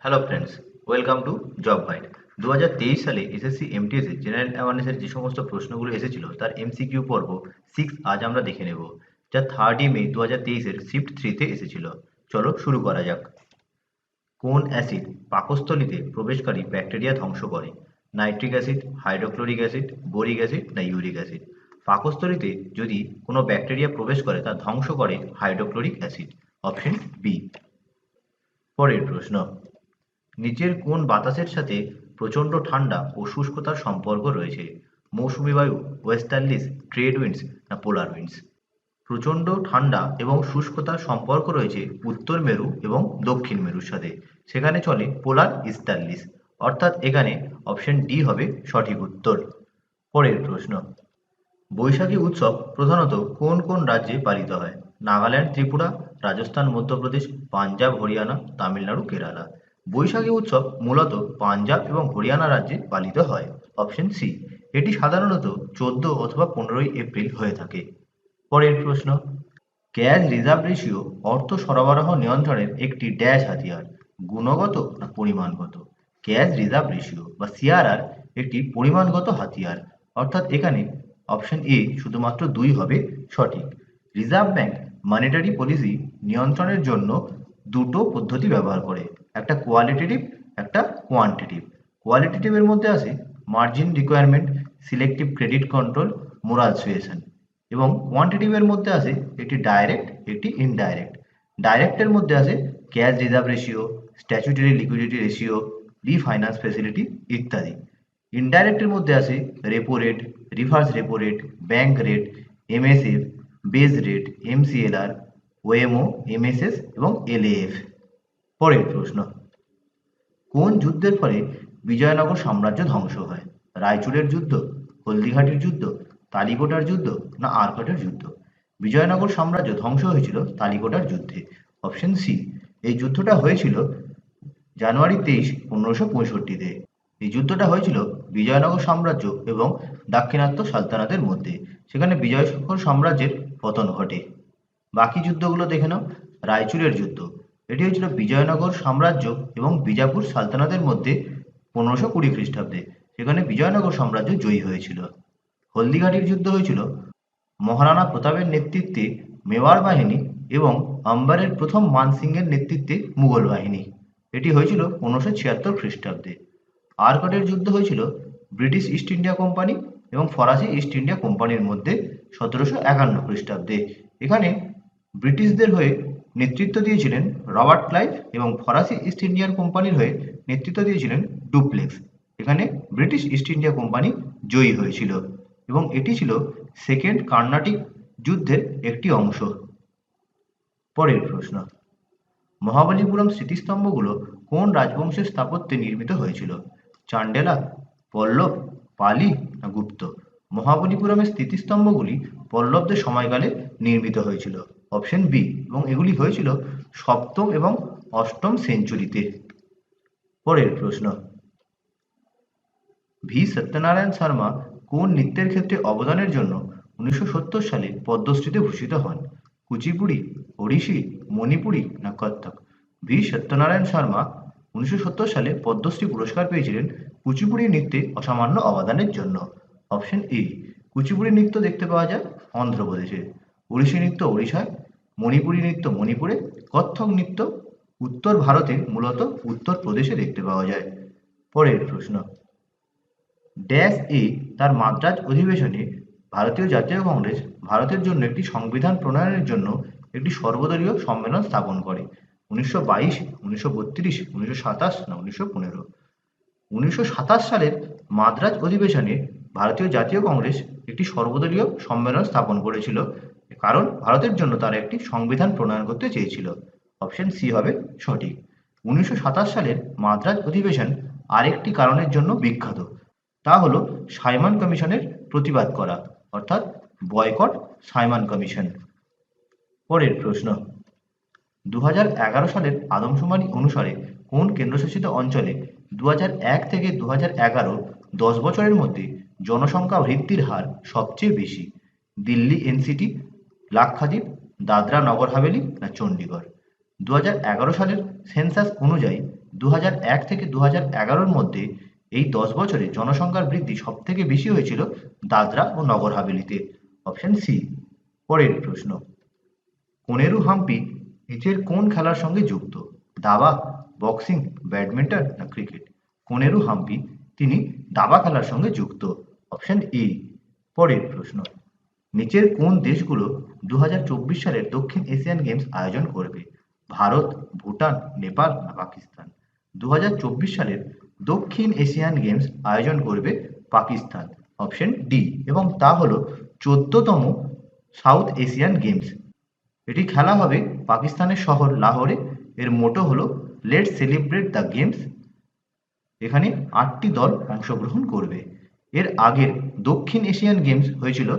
Hello friends, welcome to job guide. 2023 সালে SSC MTS এর general অ্যাওয়ারনেসের যে সমস্ত প্রশ্নগুলো এসেছিল তার এমসিকিউ পর্ব 6 আজ আমরা দেখে নেব, যা 3 মে 2023 এর শিফট 3 এসেছিল। চলো শুরু করা যাক। কোন অ্যাসিড পাকস্থলীতে প্রবেশকারী ব্যাকটেরিয়া ধ্বংস করে? Nitric acid, hydrochloric acid, boric acid না ইউরিক অ্যাসিড? পাকস্থলীতে যদি কোনো ব্যাকটেরিয়া প্রবেশ করে তা ধ্বংস করে হাইড্রোক্লোরিক অ্যাসিড। Option B. পরের প্রশ্ন, নিচের কোন বাতাসের সাথে প্রচণ্ড ঠান্ডা ও শুষ্কতার সম্পর্ক রয়েছে? মৌসুমী বায়ু, ওয়েস্টার্লিস, ট্রেড উইন্ডস না পোলার উইন্ডস? প্রচণ্ড ঠান্ডা এবং শুষ্কতার সম্পর্ক রয়েছে উত্তর মেরু এবং দক্ষিণ মেরুর সাথে। সেখানে চলে পোলার ইস্টার্লিস, অর্থাৎ এখানে অপশন ডি হবে সঠিক উত্তর। পরের প্রশ্ন, বৈশাখী উৎসব প্রধানত কোন কোন রাজ্যে পালিত হয়? নাগাল্যান্ড, ত্রিপুরা, রাজস্থান, মধ্যপ্রদেশ, পাঞ্জাব, হরিয়ানা, তামিলনাড়ু, কেরালা? বৈশাখী উৎসব মূলত পাঞ্জাব এবং হরিয়ানা রাজ্যে পালিত হয়। Option C. এটি সাধারণত 14 অথবা 15 এপ্রিল হয়ে থাকে। পরের প্রশ্ন, ক্যাশ রিজার্ভ রেশিও অর্থ সরবরাহ নিয়ন্ত্রণের একটি ড্যাশ হাতিয়ার, গুণগত না পরিমাণগত? ক্যাশ রিজার্ভ রেশিও বা সিআরআর একটি পরিমাণগত হাতিয়ার, অর্থাৎ এখানে অপশন এ শুধুমাত্র 2 হবে সঠিক। রিজার্ভ ব্যাংক মনিটারি পলিসি নিয়ন্ত্রণের জন্য দুটো পদ্ধতি ব্যবহার করে, একটা কোয়ালিটেটিভ, একটা কোয়ান্টিটিভ। কোয়ালিটেটিভের মধ্যে আছে margin requirement, selective credit control, moral suasion. এবং কোয়ান্টিটিভের মধ্যে আছে একটি ডাইরেক্ট, একটি ইনডাইরেক্ট। ডাইরেক্টের মধ্যে আছে cash reserve ratio, statutory liquidity ratio, refinance facility ইত্যাদি। ইনডাইরেক্টের মধ্যে আছে repo rate, reverse repo rate, bank rate, MSF, base rate, MCLR, OMO, MSS এবং এলএএফ। পরের প্রশ্ন, কোন যুদ্ধের ফলে বিজয়নগর সাম্রাজ্য ধ্বংস হয়? রায়চূড়ের যুদ্ধ, হলদিঘাটির যুদ্ধ, তালিকোটার যুদ্ধ না আরকটের যুদ্ধ? বিজয়নগর সাম্রাজ্য ধ্বংস হয়েছিল তালিকোটার যুদ্ধে। Option C. এই যুদ্ধটা হয়েছিল জানুয়ারি 23, 1565-তে। এই যুদ্ধটা হয়েছিল বিজয়নগর সাম্রাজ্য এবং দাক্ষিণাত্য সালতানাতের মধ্যে। সেখানে বিজয়নগর সাম্রাজ্যের পতন ঘটে। বাকি যুদ্ধগুলো দেখে নাও। রায়চূড়ের যুদ্ধ, এটি হয়েছিল বিজয়নগর সাম্রাজ্য এবং বিজাপুর সালতানাতের মধ্যে 1520 খ্রিস্টাব্দে। সেখানে বিজয়নগর সাম্রাজ্য জয়ী হয়েছিল। হলদিঘাটির যুদ্ধ হয়েছিল মহারানা প্রতাপের নেতৃত্বে মেওয়ার বাহিনী এবং আম্বারের প্রথম মান সিংয়ের নেতৃত্বে মুঘল বাহিনী। এটি হয়েছিল 1576 খ্রিস্টাব্দে। আরকটের যুদ্ধ হয়েছিল ব্রিটিশ ইস্ট ইন্ডিয়া কোম্পানি এবং ফরাসি ইস্ট ইন্ডিয়া কোম্পানির মধ্যে 1751 খ্রিস্টাব্দে। এখানে ব্রিটিশদের হয়ে নেতৃত্ব দিয়েছিলেন রবার্ট ক্লাইভ এবং ফরাসি ইস্ট ইন্ডিয়ান কোম্পানির হয়ে নেতৃত্ব দিয়েছিলেন ডুপ্লেক্স। এখানে ব্রিটিশ ইস্ট ইন্ডিয়া কোম্পানি জয়ী হয়েছিল এবং এটি ছিল সেকেন্ড কার্নাটিক যুদ্ধের একটি অংশ। পরের প্রশ্ন, মহাবলীপুরম স্মৃতিস্তম্ভগুলো কোন রাজবংশের স্থাপত্যে নির্মিত হয়েছিল? চান্ডেলা, পল্লব, পালি না গুপ্ত? মহাবলীপুরমের স্মৃতিস্তম্ভগুলি পল্লবদের সময়কালে নির্মিত হয়েছিল। Option B. এবং এগুলি হয়েছিল 7ম এবং 8ম সেঞ্চুরিতে। পরের প্রশ্ন, ভি সত্যনারায়ণ শর্মা কোন নৃত্যের ক্ষেত্রে অবদানের জন্য 1970 সালে পদ্মশ্রীতে ভূষিত হন? কুচিপুড়ি, ওড়িশি, মণিপুরি না কত্থক? ভি সত্যনারায়ণ শর্মা 1970 সালে পদ্মশ্রী পুরস্কার পেয়েছিলেন কুচিপুড়ি নৃত্যে অসামান্য অবদানের জন্য। Option A. কুচিপুড়ি নৃত্য দেখতে পাওয়া যায় অন্ধ্রপ্রদেশে, ওড়িশি নৃত্য ওড়িশায়, মণিপুরি নৃত্য মণিপুরে, কত্থক নৃত্য উত্তর ভারতে মূলত উত্তরপ্রদেশে দেখতে পাওয়া যায়। পরের প্রশ্ন, ড্যাশ এ তার মাদ্রাজ অধিবেশনে ভারতীয় জাতীয় কংগ্রেস ভারতের জন্য একটি সংবিধান প্রণয়নের জন্য একটি সর্বদলীয় সম্মেলন স্থাপন করে? 1922, 1932, 1927 না 1915? 1927 সালের মাদ্রাজ অধিবেশনে ভারতীয় জাতীয় কংগ্রেস একটি সর্বদলীয় সম্মেলন স্থাপন করেছিল, কারণ ভারতের জন্য তারা একটি সংবিধান প্রণয়ন করতে চেয়েছিল। অপশন সি হবে সঠিক। 1927 সালের মাদ্রাজ অধিবেশন আরেকটি কারণের জন্য বিখ্যাত, তা হলো সাইমন কমিশনের প্রতিবাদ করা, অর্থাৎ বয়কট সাইমন কমিশন। পরের প্রশ্ন, 2011 সালের আদমশুমারি অনুসারে কোন কেন্দ্রশাসিত অঞ্চলে 2001 থেকে 2011 10 বছরের মধ্যে জনসংখ্যা বৃদ্ধির হার সবচেয়ে বেশি? দিল্লি এনসিটি, লাক্ষাদ্বীপ, দাদরা নগর হাভেলি না চণ্ডীগড়? 2011 সালের সেন্সাস অনুযায়ী 2001 থেকে 2011-র মধ্যে এই 10 বছরে জনসংখ্যার বৃদ্ধি সবথেকে বেশি হয়েছিল দাদরা ও নগর হাভেলিতে। Option C. পরের প্রশ্ন, কোনেরু হাম্পি নিচের কোন খেলার সঙ্গে যুক্ত? দাবা, বক্সিং, ব্যাডমিন্টন না ক্রিকেট? কোনেরু হাম্পি তিনি দাবা খেলার সঙ্গে যুক্ত। Option A. পরের প্রশ্ন, নিচের কোন দেশগুলো 2024 সালের দক্ষিণ এশিয়ান গেমস আয়োজন করবে? ভারত, ভুটান, নেপাল না পাকিস্তান? 2024 সালের দক্ষিণ এশিয়ান গেমস আয়োজন করবে পাকিস্তান। Option D. এবং তা হলো 14তম সাউথ এশিয়ান গেমস। এটি খেলা হবে পাকিস্তানের শহর লাহোরে। এর মোটো হলো লেটস সেলিব্রেট দ্য গেমস। এখানে 8টি দল অংশগ্রহণ করবে। এর আগের দক্ষিণ এশিয়ান গেমস হয়েছিল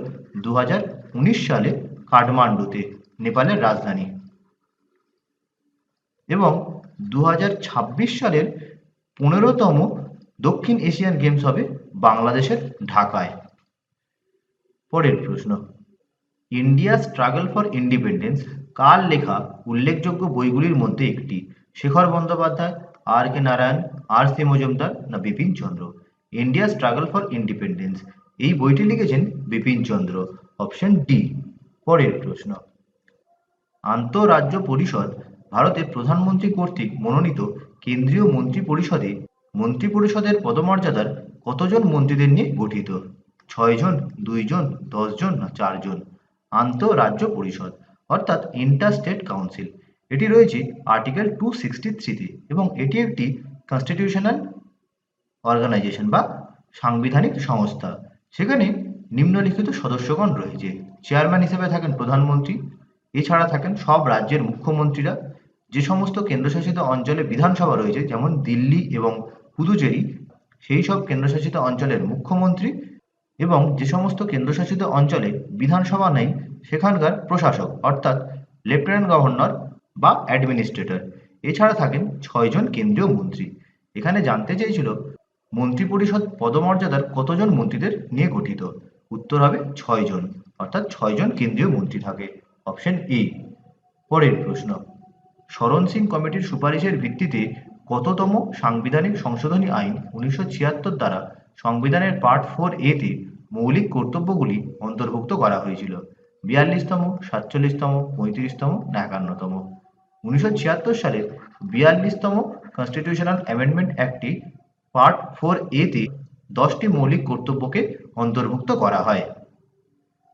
2019 সালে কাঠমান্ডুতে, নেপালের রাজধানী। এবং 2026 সালের 15তম দক্ষিণ এশিয়ান গেমস হবে বাংলাদেশের ঢাকায়। পরের প্রশ্ন, ইন্ডিয়া স্ট্রাগল ফর ইন্ডিপেন্ডেন্স কার লেখা উল্লেখযোগ্য বইগুলির মধ্যে একটি? শেখর বন্দ্যোপাধ্যায়, আর কে নারায়ণ, আর সি মজুমদার না বিপিন চন্দ্র? ইন্ডিয়া স্ট্রাগল ফর ইন্ডিপেন্ডেন্স এই বইটি লিখেছেন বিপিন চন্দ্র। Option D. পরের প্রশ্ন, আন্তঃরাজ্য পরিষদ ভারতের প্রধানমন্ত্রী কর্তৃক মনোনীত কেন্দ্রীয় মন্ত্রিপরিষদে মন্ত্রিপরিষদের পদমর্যাদার কতজন মন্ত্রীদের নিয়ে গঠিত? 6 জন, 2 জন, 10 জন না 4 জন? আন্তঃরাজ্য পরিষদ অর্থাৎ ইন্টার স্টেট কাউন্সিল, এটি রয়েছে আর্টিকেল 263-তে এবং এটি একটি কনস্টিটিউশনাল অর্গানাইজেশন বা সাংবিধানিক সংস্থা। সেখানে নিম্নলিখিত সদস্যগণ রয়েছে। চেয়ারম্যান হিসেবে থাকেন প্রধানমন্ত্রী। এছাড়া থাকেন সব রাজ্যের মুখ্যমন্ত্রীরা। যে সমস্ত কেন্দ্রশাসিত অঞ্চলে বিধানসভা রয়েছে যেমন দিল্লি এবং পুদুচেরি, সেই সব কেন্দ্রশাসিত অঞ্চলের মুখ্যমন্ত্রী। এবং যে সমস্ত কেন্দ্রশাসিত অঞ্চলে বিধানসভা নেই সেখানকার প্রশাসক অর্থাৎ লেফটেন্যান্ট গভর্নর বা অ্যাডমিনিস্ট্রেটর। এছাড়া থাকেন 6 জন কেন্দ্রীয় মন্ত্রী। এখানে জানতে চেয়েছিল মন্ত্রিপরিষদ পদমর্যাদার কতজন মন্ত্রীদের নিয়ে গঠিত? উত্তর হবে 6 জন, অর্থাৎ 6 জন কেন্দ্রীয় মন্ত্রী থাকে। Option A. পরের প্রশ্ন, শরণ সিং কমিটির সুপারিশের ভিত্তিতে কততম সাংবিধানিক সংশোধনী আইন 1976 দ্বারা সংবিধানের পার্ট 4A-তে মৌলিক কর্তব্যগুলি অন্তর্ভুক্ত করা হয়েছিল? 42তম, 47তম, 35তম না 51তম? 1976 সালের 42তম কনস্টিটিউশনাল অ্যামেন্ডমেন্ট অ্যাক্টে পার্ট 4A-তে 10টি মৌলিক কর্তব্যকে অন্তর্ভুক্ত করা হয়।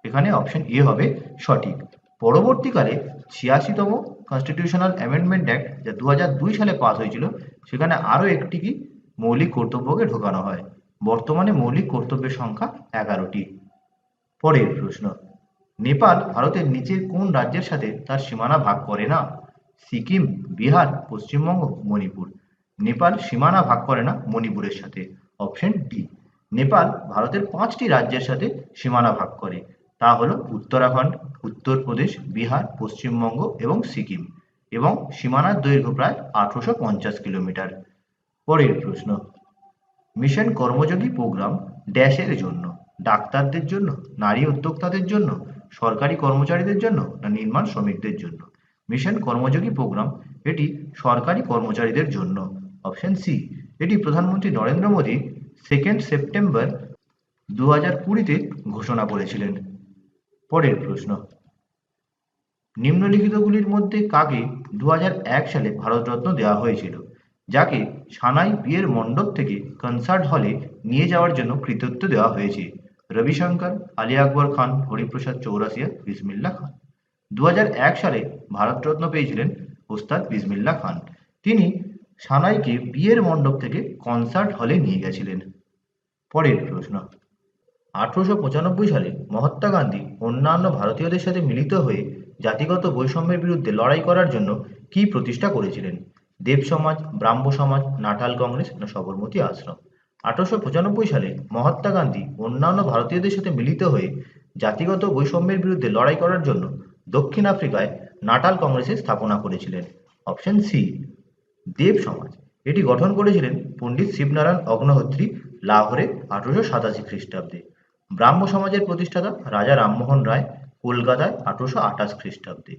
এখানে অপশন এ হবে সঠিক। পরবর্তীকালে 86তম কনস্টিটিউশনাল অ্যামেন্ডমেন্ট অ্যাক্ট যা 2002 সালে পাস হয়েছিল, সেখানে আরও একটি কি মৌলিক কর্তব্যকে ঢোকানো হয়। বর্তমানে মৌলিক কর্তব্যের সংখ্যা 11টি। পরের প্রশ্ন, নেপাল ভারতের নিচের কোন রাজ্যের সাথে তার সীমানা ভাগ করে না? সিকিম, বিহার, পশ্চিমবঙ্গ, মণিপুর? নেপাল সীমানা ভাগ করে না মণিপুরের সাথে। Option D. নেপাল ভারতের 5টি রাজ্যের সাথে সীমানা ভাগ করে, তা হলো উত্তরাখণ্ড, উত্তরপ্রদেশ, বিহার, পশ্চিমবঙ্গ এবং সিকিম। এবং সীমানার দৈর্ঘ্য প্রায় 1850 কিলোমিটার। পরের প্রশ্ন, মিশন কর্মযোগী প্রোগ্রাম ড্যাশের জন্য? ডাক্তারদের জন্য, নারী উদ্যোক্তাদের জন্য, সরকারি কর্মচারীদের জন্য না নির্মাণ শ্রমিকদের জন্য? মিশন কর্মযোগী প্রোগ্রাম এটি সরকারি কর্মচারীদের জন্য। Option C. এটি প্রধানমন্ত্রী নরেন্দ্র মোদী 2 সেপ্টেম্বর 2020-তে ঘোষণা করেছিলেন। পরের প্রশ্ন, নিম্নলিখিতগুলির মধ্যে কাকে 2001 সালে ভারতরত্ন দেওয়া হয়েছিল, যাকে সানাই বিয়ের মণ্ডপ থেকে কনসার্ট হলে নিয়ে যাওয়ার জন্য কৃতিত্ব দেওয়া হয়েছে? রবিশঙ্কর, আলী আকবর খান, হরিপ্রসাদ চৌরাসিয়া, বিসমিল্লাহ খান? 2001 সালে ভারতরত্ন পেয়েছিলেন ওস্তাদ বিসমিল্লাহ খান। তিনি সানাইকে বিয়ের মণ্ডপ থেকে কনসার্ট হলে নিয়ে গেছিলেন। পরের প্রশ্ন, 1895 সালে মহাত্মা গান্ধী অন্যান্য ভারতীয়দের সাথে মিলিত হয়ে জাতিগত বৈষম্যের বিরুদ্ধে লড়াই করার জন্য কি প্রতিষ্ঠা করেছিলেন? দেব সমাজ, ব্রাহ্ম সমাজ, নাটাল কংগ্রেস না সবরমতী আশ্রম? 1895 সালে মহাত্মা গান্ধী অন্যান্য ভারতীয়দের সাথে মিলিত হয়ে জাতিগত বৈষম্যের বিরুদ্ধে লড়াই করার জন্য দক্ষিণ আফ্রিকায় নাটাল কংগ্রেসের স্থাপনা করেছিলেন। Option C. দেব সমাজ এটি গঠন করেছিলেন পণ্ডিত শিবনারায়ণ অগ্নিহোত্রী লাহোরে 1887 খ্রিস্টাব্দে। ব্রাহ্ম সমাজের প্রতিষ্ঠাতা রাজা রামমোহন রায় কলকাতায় 1828 খ্রিস্টাব্দে।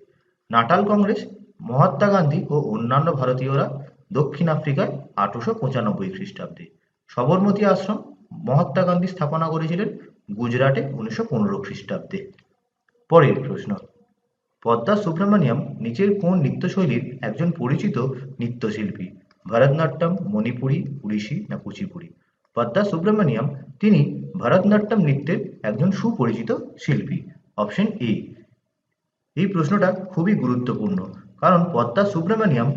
নাটাল কংগ্রেস মহাত্মা গান্ধী ও অন্যান্য ভারতীয়রা দক্ষিণ আফ্রিকায় 1895 খ্রিস্টাব্দে। সবরমতী আশ্রম মহাত্মা গান্ধী স্থাপনা করেছিলেন গুজরাটে 1915 খ্রিস্টাব্দে। পরের প্রশ্ন, পদ্মা সুব্রমণিয়াম নিচের কোন নৃত্যশৈলীর একজন পরিচিত নৃত্যশিল্পী? ভরতনাট্যম, মণিপুরী, ওড়িশি না কুচিপুড়ি? পদ্মা সুব্রমণিয়াম তিনি ভরতনাট্যম নৃত্যের একজন সুপরিচিত শিল্পী। Option A. এই প্রশ্নটা খুবই গুরুত্বপূর্ণ, কারণ পদ্মা সুব্রমণিয়াম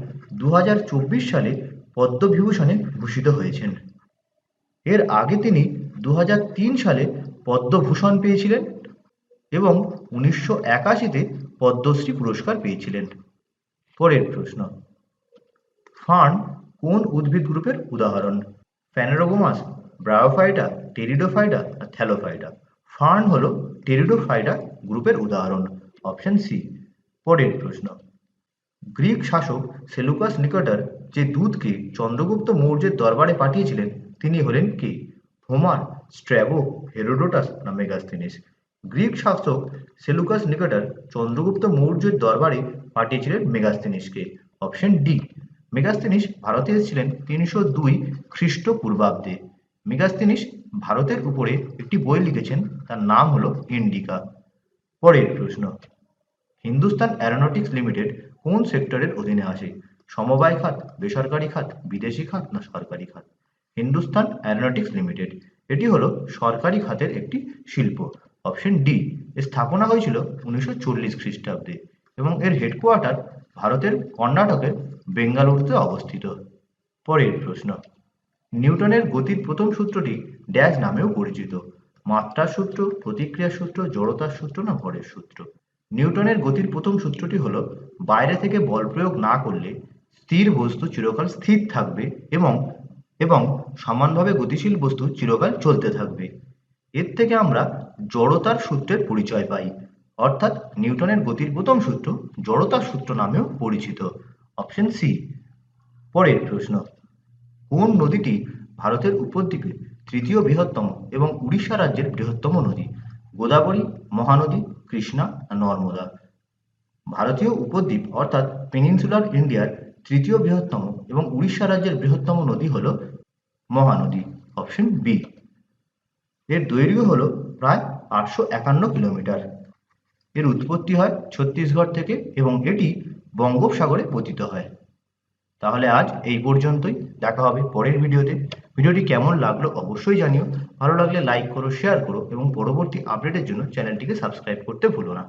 2024 সালে পদ্মবিভূষণে ভূষিত হয়েছেন। এর আগে তিনি 2003 সালে পদ্মভূষণ পেয়েছিলেন এবং 1981-তে পদ্মশ্রী পুরস্কার পেয়েছিলেন। পরের প্রশ্ন, ফার্ন কোন উদ্ভিদ গ্রুপের উদাহরণ? ফ্যানেরোগোমাস, ব্রায়োফাইটা, টেরিডোফাইটা না থ্যালোফাইটা? ফার্ন হলো টেরিডোফাইটা গ্রুপের উদাহরণ। Option C. পরের প্রশ্ন, গ্রিক শাসক সেলুকাস নিকেটর যে দূতকে চন্দ্রগুপ্ত মৌর্যের দরবারে পাঠিয়েছিলেন তিনি হলেন কে? হোমার, স্ট্র্যাবো, হেরোডোটাস না মেগাস্থেনিস? গ্রিক শাসক সেলুকাস নিকেটর চন্দ্রগুপ্ত মৌর্যের দরবারে পাঠিয়েছিলেন মেগাস্থেনিসকে। Option D. মেগাস্থেনিস ভারতে এসেছিলেন 302 খ্রিস্টপূর্বাব্দে। মেগাস্থেনিস ভারতের উপরে একটি বই লিখেছেন, তার নাম হলো ইন্ডিকা। পরের প্রশ্ন, হিন্দুস্তান অ্যারোনটিক্স লিমিটেড কোন সেক্টরের অধীনে আসে? সমবায় খাত, বেসরকারি খাত, বিদেশি খাত না সরকারি খাত? হিন্দুস্তান অ্যারোনটিক্স লিমিটেড এটি হলো সরকারি খাতের একটি শিল্প। Option D. এর স্থাপনা হয়েছিল 1940 খ্রিস্টাব্দে এবং এর হেডকোয়ার্টার ভারতের কর্ণাটকের বেঙ্গালুরুতে অবস্থিত। পরের প্রশ্ন, নিউটনের গতির প্রথম সূত্রটি ড্যাশ নামেও পরিচিত? মাত্রার সূত্র, প্রতিক্রিয়ার সূত্র, জড়তার সূত্র না ভরের সূত্র? নিউটনের গতির প্রথম সূত্রটি হলো বাইরে থেকে বল প্রয়োগ না করলে স্থির বস্তু চিরকাল স্থির থাকবে এবং এবং সমানভাবে গতিশীল বস্তু চিরকাল চলতে থাকবে। এর থেকে আমরা জড়তার সূত্রের পরিচয় পাই, অর্থাৎ নিউটনের গতির প্রথম সূত্র জড়তার সূত্র নামেও পরিচিত। Option C. পরের প্রশ্ন, কোন নদীটি ভারতের উপদ্বীপে তৃতীয় বৃহত্তম এবং উড়িষ্যা রাজ্যের বৃহত্তম নদী? গোদাবরী, মহানদী, কৃষ্ণা না নর্মদা? ভারতীয় উপদ্বীপ অর্থাৎ পেনিনসুলার ইন্ডিয়ার তৃতীয় বৃহত্তম এবং উড়িষ্যা রাজ্যের বৃহত্তম নদী হল মহানদী। Option B. এর দৈর্ঘ্য হল প্রায় 851 কিলোমিটার। এর উৎপত্তি হয় ছত্তিশগড় থেকে এবং এটি বঙ্গোপসাগরে পতিত হয়। তাহলে আজ এই পর্যন্তই, দেখা হবে পরের ভিডিওতে। ভিডিওটি কেমন লাগলো অবশ্যই জানিও, ভালো লাগলে লাইক করো, শেয়ার করো এবং পরবর্তী আপডেটের জন্য চ্যানেলটিকে সাবস্ক্রাইব করতে ভুলো না।